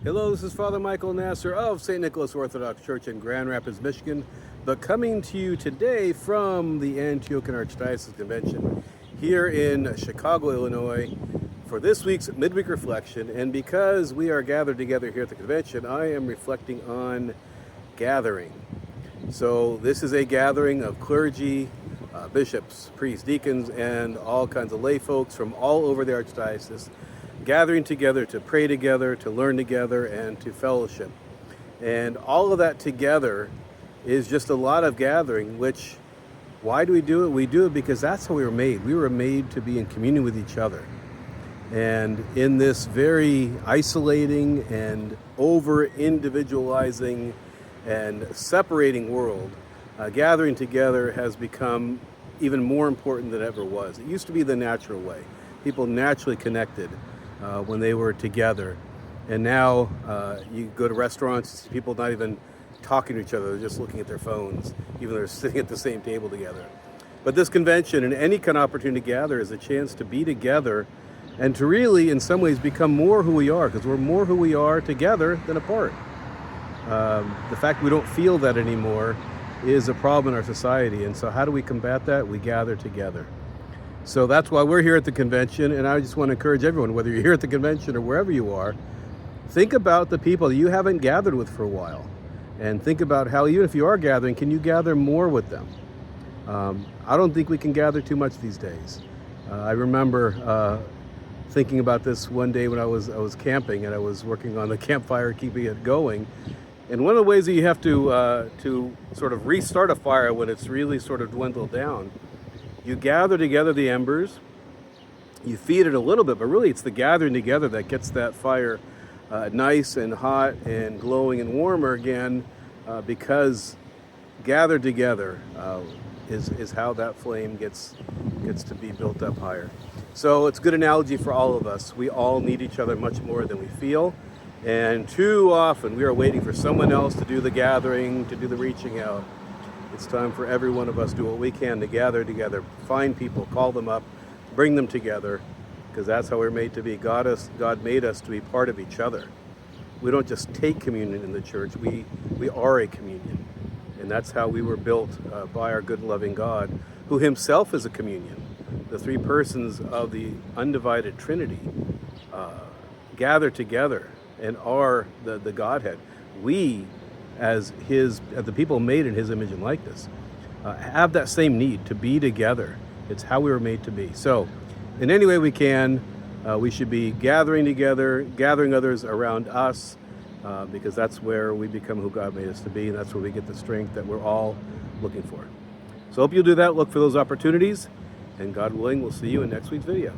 Hello, this is Father Michael Nasser of St. Nicholas Orthodox Church in Grand Rapids, Michigan, but coming to you today from the Antiochian Archdiocese Convention here in Chicago, Illinois, for this week's midweek reflection. And because we are gathered together here at the convention, I am reflecting on gathering. So this is a gathering of clergy, bishops, priests, deacons, and all kinds of lay folks from all over the Archdiocese, gathering together to pray together, to learn together, and to fellowship. And all of that together is just a lot of gathering, which, why do we do it? We do it because that's how we were made. We were made to be in communion with each other. And in this very isolating and over-individualizing and separating world, gathering together has become even more important than it ever was. It used to be the natural way. People naturally connected when they were together. And now you go to restaurants, people not even talking to each other, they're just looking at their phones, even though they're sitting at the same table together. But this convention and any kind of opportunity to gather is a chance to be together and to really, in some ways, become more who we are, because we're more who we are together than apart. The fact we don't feel that anymore is a problem in our society. And so how do we combat that? We gather together. So that's why we're here at the convention, and I just want to encourage everyone, whether you're here at the convention or wherever you are, think about the people you haven't gathered with for a while, and think about how, even if you are gathering, can you gather more with them? I don't think we can gather too much these days. I remember thinking about this one day when I was camping, and I was working on the campfire, keeping it going. And one of the ways that you have to sort of restart a fire when it's really sort of dwindled down, you gather together the embers, you feed it a little bit, but really it's the gathering together that gets that fire nice and hot and glowing and warmer again, because gathered together is how that flame gets to be built up higher. So it's a good analogy for all of us. We all need each other much more than we feel. And too often we are waiting for someone else to do the gathering, to do the reaching out. It's time for every one of us to do what we can to gather together, find people, call them up, bring them together, because that's how we're made to be. God made us to be part of each other. We don't just take communion in the church, we are a communion. And that's how we were built by our good loving God, who himself is a communion. The three persons of the undivided Trinity gather together and are the Godhead. We, as the people made in his image and likeness, have that same need to be together. It's how we were made to be. So in any way we can, we should be gathering together, gathering others around us, because that's where we become who God made us to be, and that's where we get the strength that we're all looking for. So hope you'll do that, look for those opportunities, and God willing, we'll see you in next week's video.